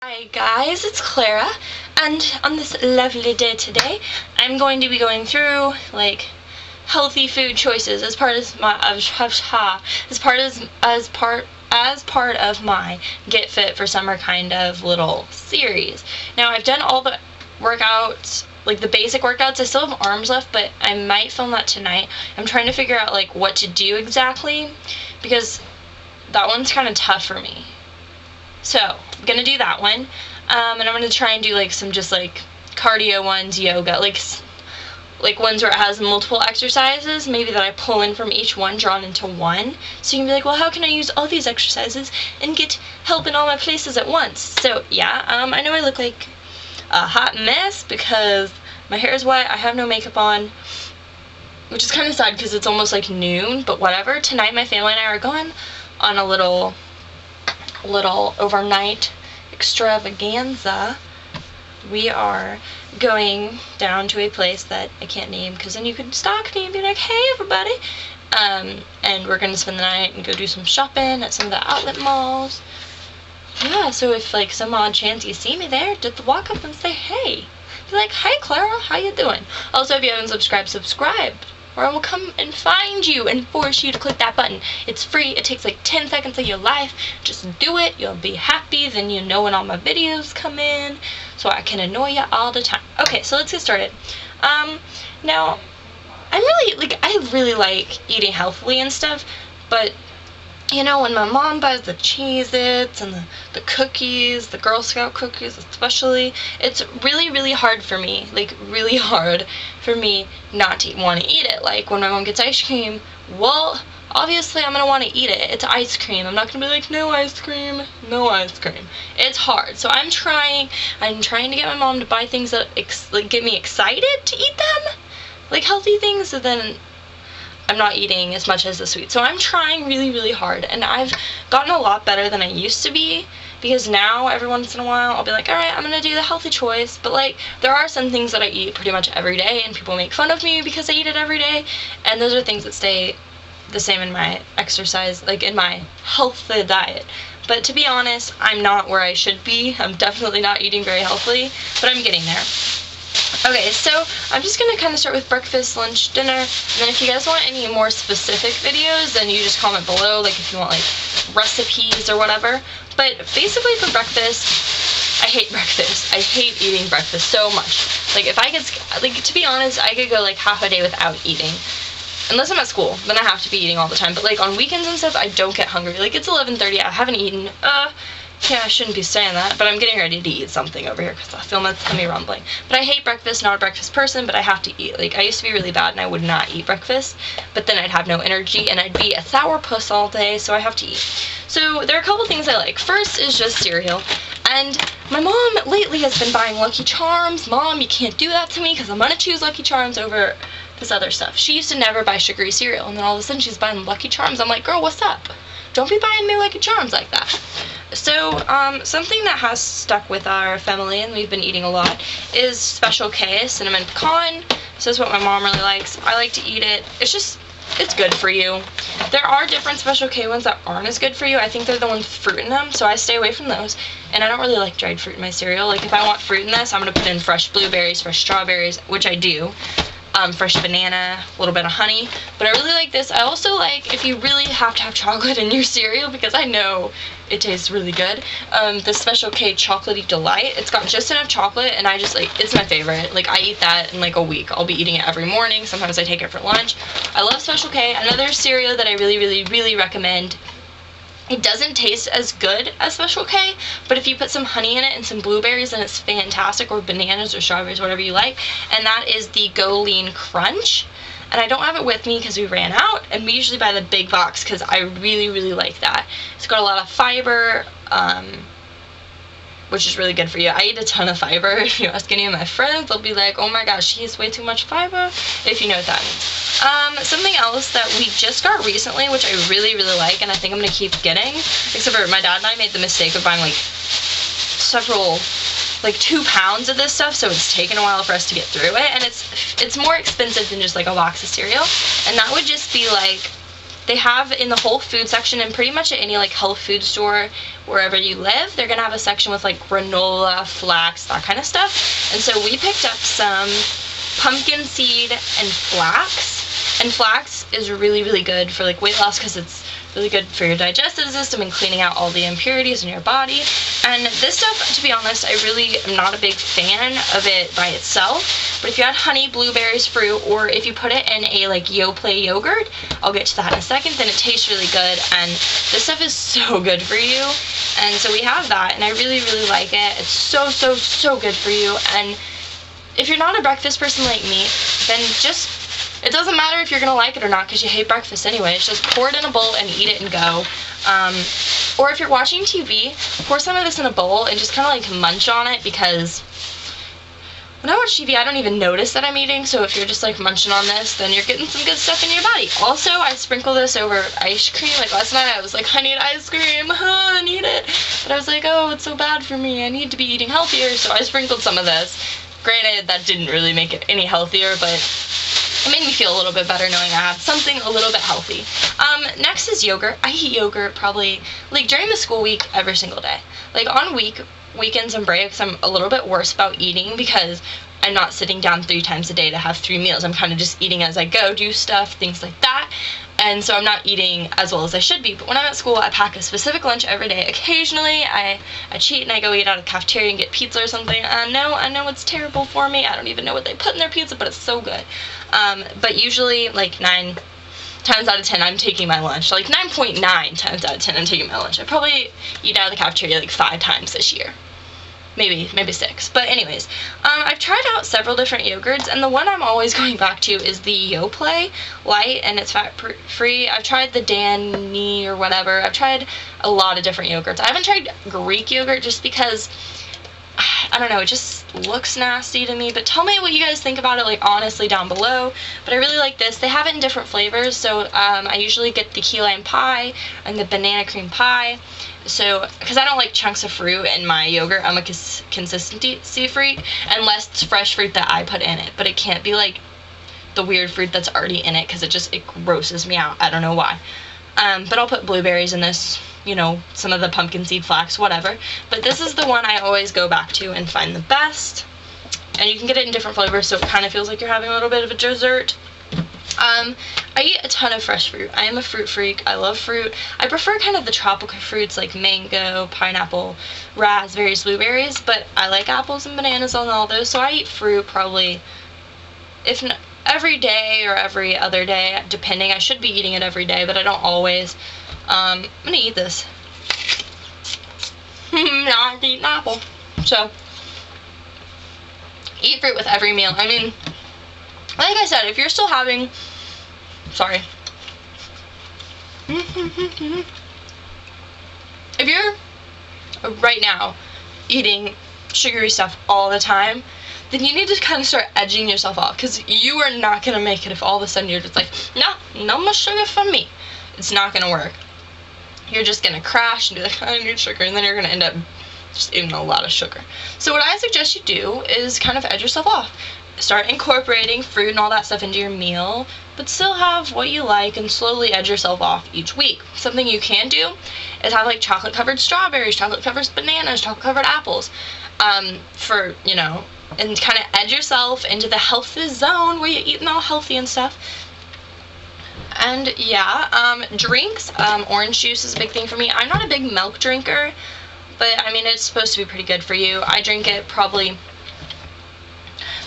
Hi guys, it's Clara, and on this lovely day today, I'm going to be going through like healthy food choices as part of my Get Fit for Summer kind of little series. Now I've done all the workouts, like the basic workouts. I still have arms left, but I might film that tonight. I'm trying to figure out like what to do exactly because that one's kind of tough for me. So, I'm going to do that one, and I'm going to try and do, like, some just, like, cardio ones, yoga, like ones where it has multiple exercises, maybe that I pull in from each one, drawn into one, so you can be like, well, how can I use all these exercises and get help in all my places at once? So, yeah, I know I look like a hot mess because my hair is wet, I have no makeup on, which is kind of sad because it's almost, like, noon, but whatever. Tonight, my family and I are going on a little overnight extravaganza. We are going down to a place that I can't name because then you could stalk me and be like, hey everybody, and we're gonna spend the night and go do some shopping at some of the outlet malls. Yeah, so if like some odd chance you see me there, just walk up and say hey. Be like, hey Clara, how you doing? Also, if you haven't subscribed, subscribe, or I will come and find you and force you to click that button. It's free. It takes like 10 seconds of your life. Just do it. You'll be happy. Then you know when all my videos come in, so I can annoy you all the time. Okay, so let's get started. Now, I really like eating healthily and stuff, but you know, when my mom buys the Cheez-Its and the cookies, the Girl Scout cookies especially, it's really hard for me, like really hard for me not to want to eat it. Like when my mom gets ice cream, well, obviously I'm going to want to eat it. It's ice cream. I'm not going to be like, no ice cream, no ice cream. It's hard. So I'm trying to get my mom to buy things that like get me excited to eat them, like healthy things, so then I'm not eating as much as the sweet. So I'm trying really hard, and I've gotten a lot better than I used to be, because now every once in a while I'll be like, alright, I'm gonna do the healthy choice, but like there are some things that I eat pretty much every day and people make fun of me because I eat it every day, and those are things that stay the same in my exercise, like in my healthy diet. But to be honest, I'm not where I should be. I'm definitely not eating very healthily, but I'm getting there. Okay, so I'm just going to kind of start with breakfast, lunch, dinner, and then if you guys want any more specific videos, then you just comment below, like if you want like recipes or whatever. But basically for breakfast, I hate breakfast. I hate eating breakfast so much. Like if I could, like to be honest, I could go like half a day without eating. Unless I'm at school, then I have to be eating all the time. But like on weekends and stuff, I don't get hungry. Like it's 11:30, I haven't eaten, yeah, I shouldn't be saying that, but I'm getting ready to eat something over here because I feel my tummy rumbling. But I hate breakfast, not a breakfast person, but I have to eat. Like, I used to be really bad and I would not eat breakfast, but then I'd have no energy and I'd be a sourpuss all day, so I have to eat. So there are a couple things I like. First is just cereal, and my mom lately has been buying Lucky Charms. Mom, you can't do that to me because I'm going to choose Lucky Charms over this other stuff. She used to never buy sugary cereal, and then all of a sudden she's buying Lucky Charms. I'm like, girl, what's up? Don't be buying me Lucky Charms like that. So, something that has stuck with our family and we've been eating a lot is Special K, cinnamon pecan. This is what my mom really likes. I like to eat it. It's good for you. There are different Special K ones that aren't as good for you. I think they're the ones with fruit in them, so I stay away from those. And I don't really like dried fruit in my cereal. Like, if I want fruit in this, I'm going to put in fresh blueberries, fresh strawberries, which I do. Fresh banana, a little bit of honey, but I really like this. I also like, if you really have to have chocolate in your cereal, because I know it tastes really good, the Special K Chocolatey Delight. It's got just enough chocolate, and I just like, it's my favorite. Like, I eat that in like a week. I'll be eating it every morning. Sometimes I take it for lunch. I love Special K. Another cereal that I really recommend. It doesn't taste as good as Special K, but if you put some honey in it and some blueberries, then it's fantastic, or bananas or strawberries, whatever you like, and that is the Go Lean Crunch. And I don't have it with me because we ran out, and we usually buy the big box because I really like that. It's got a lot of fiber, which is really good for you. I eat a ton of fiber. If you ask any of my friends, they'll be like, oh my gosh, she eats way too much fiber, if you know what that means. Something else that we just got recently, which I really like, and I think I'm going to keep getting, except for my dad and I made the mistake of buying like several, like 2 pounds of this stuff, so it's taken a while for us to get through it, and it's more expensive than just like a box of cereal, and that would just be like, they have in the Whole Food section and pretty much at any like health food store wherever you live, they're gonna have a section with like granola, flax, that kind of stuff. And so we picked up some pumpkin seed and flax. And flax is really, really good for like weight loss because it's really good for your digestive system and cleaning out all the impurities in your body. And this stuff, to be honest, I really am not a big fan of it by itself. But if you add honey, blueberries, fruit, or if you put it in a like Yoplait yogurt, I'll get to that in a second, then it tastes really good. And this stuff is so good for you. And so we have that, and I really, really like it. It's so, so, so good for you. And if you're not a breakfast person like me, then just, it doesn't matter if you're gonna like it or not because you hate breakfast anyway. It's just pour it in a bowl and eat it and go. Or if you're watching TV, pour some of this in a bowl and just kind of like munch on it, because when I watch TV, I don't even notice that I'm eating. So if you're just like munching on this, then you're getting some good stuff in your body. Also, I sprinkle this over ice cream. Like last night I was like, I need ice cream, I need it. But I was like, oh, it's so bad for me. I need to be eating healthier. So I sprinkled some of this. Granted, that didn't really make it any healthier, but it made me feel a little bit better knowing I had something a little bit healthy. Next is yogurt. I eat yogurt probably, like, during the school week every single day. Like, on weekends and breaks, I'm a little bit worse about eating because I'm not sitting down 3 times a day to have 3 meals. I'm kind of just eating as I go, do stuff, things like that. And so I'm not eating as well as I should be. But when I'm at school, I pack a specific lunch every day. Occasionally, I cheat and I go eat out of the cafeteria and get pizza or something. I know it's terrible for me. I don't even know what they put in their pizza, but it's so good. But usually, like 9 times out of 10, I'm taking my lunch. Like 9.9 times out of 10, I'm taking my lunch. I probably eat out of the cafeteria like 5 times this year. Maybe 6. But anyways, I've tried out several different yogurts, and the one I'm always going back to is the Yoplait Light, and it's fat-free. I've tried the Danny or whatever. I've tried a lot of different yogurts. I haven't tried Greek yogurt just because, I don't know, it just looks nasty to me. But tell me what you guys think about it, like, honestly, down below. But I really like this. They have it in different flavors, so I usually get the key lime pie and the banana cream pie. So, because I don't like chunks of fruit in my yogurt, I'm a consistency freak, unless it's fresh fruit that I put in it. But it can't be like the weird fruit that's already in it, because it grosses me out. I don't know why. But I'll put blueberries in this, you know, some of the pumpkin seed flax, whatever. But this is the one I always go back to and find the best. And you can get it in different flavors, so it kind of feels like you're having a little bit of a dessert. I eat a ton of fresh fruit. I am a fruit freak. I love fruit. I prefer kind of the tropical fruits like mango, pineapple, raspberries, blueberries, but I like apples and bananas on all those, so I eat fruit probably, if not every day or every other day, depending. I should be eating it every day, but I don't always. I'm gonna eat this. Now I can eat an apple. So, eat fruit with every meal. I mean, like I said, if you're still having, sorry. If you're right now eating sugary stuff all the time, then you need to kind of start edging yourself off, because you are not going to make it if all of a sudden you're just like, no more sugar for me. It's not going to work. You're just going to crash and be like, I need sugar, and then you're going to end up just eating a lot of sugar. So what I suggest you do is kind of edge yourself off. Start incorporating fruit and all that stuff into your meal, but still have what you like and slowly edge yourself off each week. Something you can do is have like chocolate covered strawberries, chocolate covered bananas, chocolate covered apples, for, you know, and kind of edge yourself into the healthy zone where you're eating all healthy and stuff. And yeah, drinks, orange juice is a big thing for me. I'm not a big milk drinker, but I mean, it's supposed to be pretty good for you. I drink it probably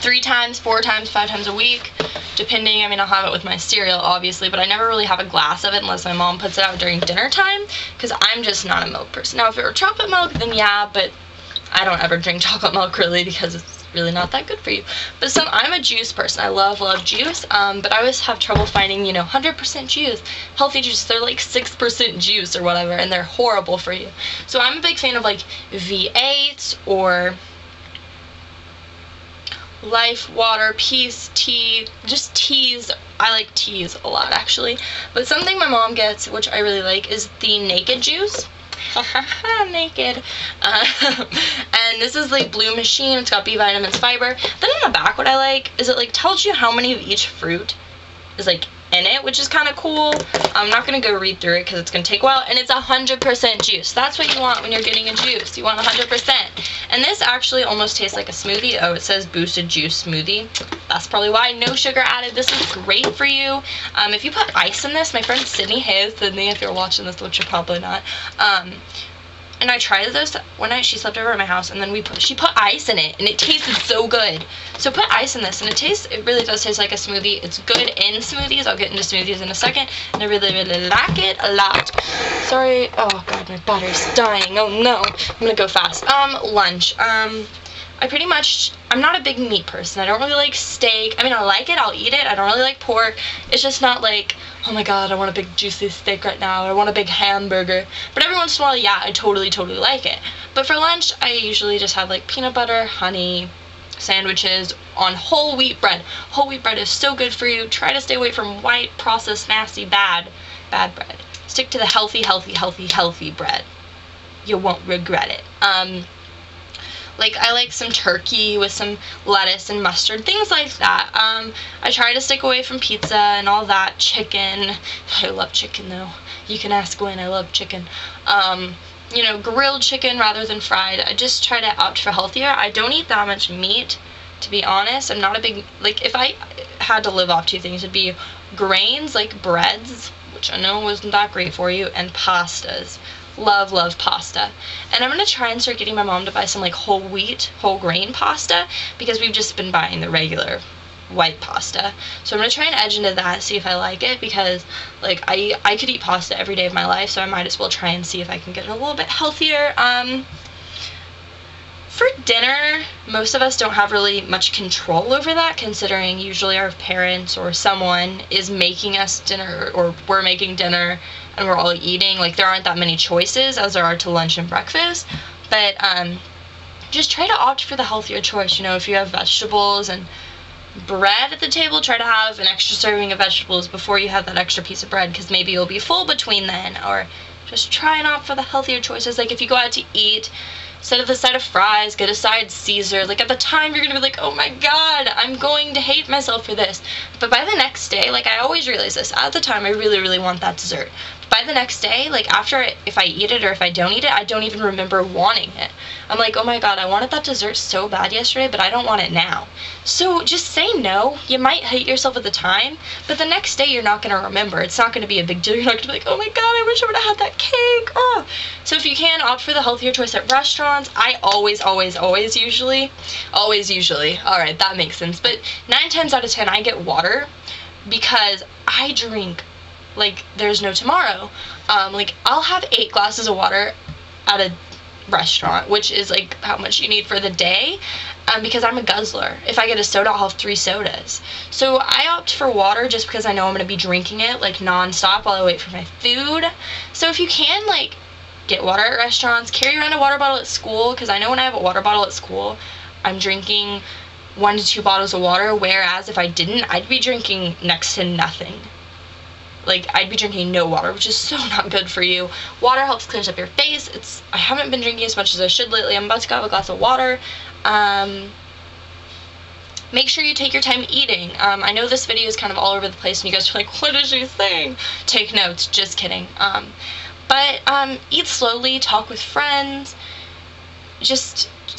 3 times, 4 times, 5 times a week, depending. I mean, I'll have it with my cereal, obviously, but I never really have a glass of it unless my mom puts it out during dinner time, because I'm just not a milk person. Now, if it were chocolate milk, then yeah, but I don't ever drink chocolate milk, really, because it's really not that good for you. But I'm a juice person. I love juice, but I always have trouble finding, you know, 100% juice, healthy juice. They're like 6% juice or whatever, and they're horrible for you. So I'm a big fan of, like, V8 or Life Water, Peace Tea, just teas. I like teas a lot, actually. But something my mom gets, which I really like, is the Naked juice. Naked. And this is like Blue Machine. It's got B vitamins, fiber. Then on the back, what I like is it like tells you how many of each fruit is like in in it, which is kind of cool. I'm not going to go read through it because it's going to take a while, and it's 100% juice. That's what you want when you're getting a juice. You want 100%. And this actually almost tastes like a smoothie. Oh, it says boosted juice smoothie. That's probably why. No sugar added. This is great for you. If you put ice in this, my friend Sydney Hayes, Sydney, if you're watching this, which you're probably not, and I tried those one night. She slept over at my house, and then she put ice in it, and it tasted so good. So put ice in this, and it really does taste like a smoothie. It's good in smoothies. I'll get into smoothies in a second, and I really, really like it a lot. Sorry. Oh god, my butter's dying. Oh no. I'm gonna go fast. Lunch. I'm not a big meat person. I don't really like steak. I mean, I like it. I'll eat it. I don't really like pork. It's just not like, oh my god, I want a big juicy steak right now, or I want a big hamburger. But every once in a while, yeah, I totally like it. But for lunch, I usually just have like peanut butter, honey, sandwiches on whole wheat bread. Whole wheat bread is so good for you. Try to stay away from white, processed, nasty, bad bread. Stick to the healthy bread. You won't regret it. Like, I like some turkey with some lettuce and mustard, things like that. I try to stick away from pizza and all that. Chicken. I love chicken, though. You can ask Gwen, I love chicken. You know, grilled chicken rather than fried. I just try to opt for healthier. I don't eat that much meat, to be honest. I'm not a big, like, if I had to live off two things, it'd be grains, like breads, which I know wasn't that great for you, and pastas. Love pasta. And I'm gonna try and start getting my mom to buy some like whole grain pasta, because we've just been buying the regular white pasta. So I'm gonna try and edge into that, see if I like it, because like I could eat pasta every day of my life, so I might as well try and see if I can get it a little bit healthier. For dinner, most of us don't have really much control over that, considering usually our parents or someone is making us dinner, or we're making dinner and we're all eating. Like, there aren't that many choices as there are to lunch and breakfast. But just try to opt for the healthier choice. You know, if you have vegetables and bread at the table, try to have an extra serving of vegetables before you have that extra piece of bread, because maybe you'll be full between then. Or just try and opt for the healthier choices. Like, if you go out to eat, instead of the side of fries, get a side Caesar. Like, at the time, you're gonna be like, oh my god, I'm going to hate myself for this. But by the next day, like, I always realize this. At the time, I really want that dessert. But by the next day, like, if I eat it or if I don't eat it, I don't even remember wanting it. I'm like, oh my god, I wanted that dessert so bad yesterday, but I don't want it now. So just say no. You might hate yourself at the time, but the next day you're not going to remember. It's not going to be a big deal. You're not going to be like, oh my god, I wish I would have had that cake. Oh. So if you can, opt for the healthier choice at restaurants. I always usually, alright, that makes sense, but 9 times out of 10 I get water, because I drink like there's no tomorrow. Like, I'll have 8 glasses of water at a restaurant, which is like how much you need for the day, because I'm a guzzler. If I get a soda, I'll have 3 sodas. So I opt for water just because I know I'm going to be drinking it like non-stop while I wait for my food. So if you can, like, get water at restaurants, carry around a water bottle at school, because I know when I have a water bottle at school, I'm drinking 1 to 2 bottles of water, whereas if I didn't, I'd be drinking next to nothing. Like, I'd be drinking no water, which is so not good for you. Water helps clears up your face. I haven't been drinking as much as I should lately. I'm about to go have a glass of water. Make sure you take your time eating. I know this video is kind of all over the place, and you guys are like, what is she saying? Take notes. Just kidding. But eat slowly. Talk with friends.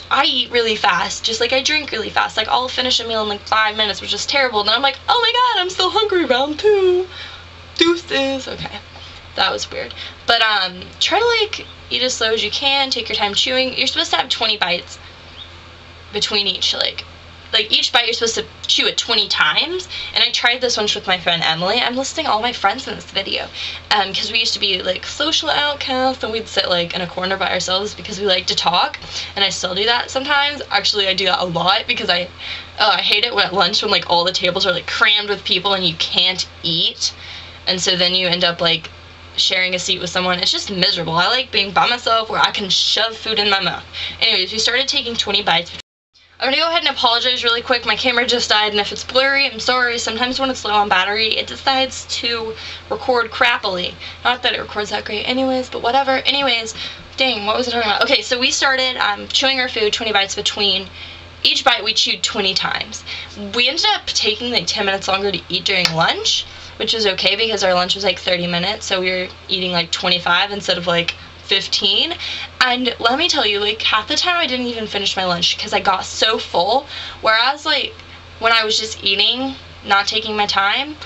I eat really fast, just like I drink really fast. Like, I'll finish a meal in like 5 minutes, which is terrible. And then I'm like, oh my god, I'm still hungry, round 2. Deuces. Okay, that was weird. But try to like eat as slow as you can. Take your time chewing. You're supposed to have 20 bites between each, like each bite you're supposed to chew it 20 times. And I tried this once with my friend Emily. I'm listing all my friends in this video, because we used to be like social outcasts, and we'd sit like in a corner by ourselves because we like to talk. And I still do that sometimes. Actually, I do that a lot, because I hate it at lunch when like all the tables are like crammed with people and you can't eat. And so then you end up like sharing a seat with someone. It's just miserable. I like being by myself where I can shove food in my mouth. Anyways, we started taking 20 bites. I'm gonna go ahead and apologize really quick. My camera just died, and if it's blurry, I'm sorry. Sometimes when it's low on battery, it decides to record crappily. Not that it records that great anyways, but whatever. Anyways, dang, what was I talking about? Okay, so we started chewing our food 20 bites between. Each bite we chewed 20 times. We ended up taking like 10 minutes longer to eat during lunch, which is okay because our lunch was like 30 minutes, so we were eating like 25 instead of like 15. And let me tell you, like, half the time I didn't even finish my lunch because I got so full, whereas like when I was just eating, not taking my time,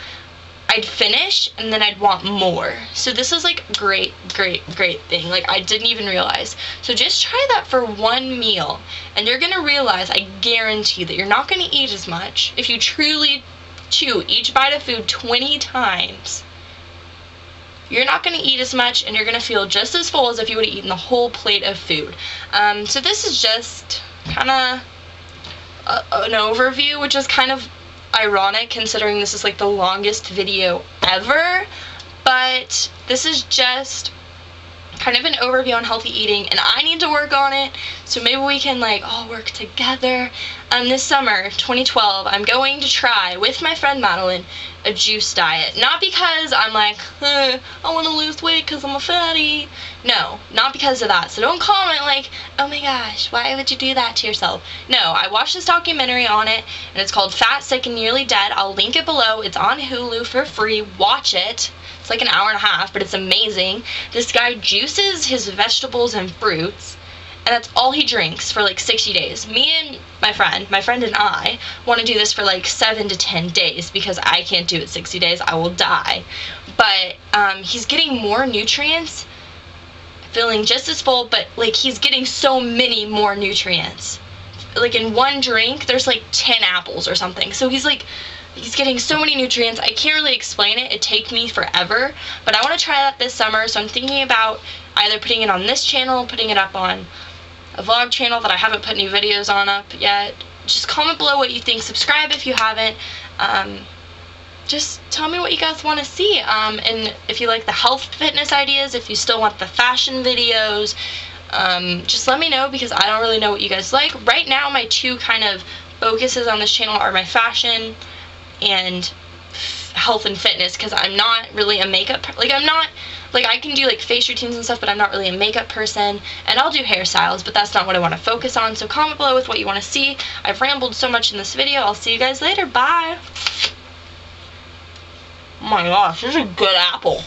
I'd finish and then I'd want more. So this is like great thing. Like, I didn't even realize. So just try that for one meal and you're gonna realize, I guarantee, that you're not gonna eat as much. If you truly chew each bite of food 20 times, you're not going to eat as much and you're going to feel just as full as if you would have eaten the whole plate of food. So this is just kind of an overview, which is kind of ironic considering this is like the longest video ever, but this is just kind of an overview on healthy eating, and I need to work on it, so maybe we can like all work together. This summer 2012 I'm going to try with my friend Madeline a juice diet, not because I'm like I want to lose weight because I'm a fatty. No, not because of that. So don't comment like, oh my gosh, why would you do that to yourself? No, I watched this documentary on it and it's called Fat, Sick, and Nearly Dead. I'll link it below. It's on Hulu for free. Watch it. It's like an hour and a half, but it's amazing. This guy juices his vegetables and fruits, and that's all he drinks for like 60 days. Me and my friend and I want to do this for like 7 to 10 days because I can't do it 60 days. I will die. But he's getting more nutrients, feeling just as full, but like he's getting so many more nutrients. Like in one drink, there's like 10 apples or something. So he's getting so many nutrients. I can't really explain it. It'd take me forever. But I want to try that this summer, so I'm thinking about either putting it on this channel, putting it up on a vlog channel that I haven't put any videos on up yet. Just comment below what you think. Subscribe if you haven't. Just tell me what you guys want to see. And if you like the health fitness ideas, if you still want the fashion videos, just let me know because I don't really know what you guys like. Right now, my two kind of focuses on this channel are my fashion and health and fitness, because I'm not really a makeup, I can do like face routines and stuff, but I'm not really a makeup person, and I'll do hairstyles, but that's not what I want to focus on. So comment below with what you want to see. I've rambled so much in this video. I'll see you guys later. Bye. Oh my gosh, this is a good apple.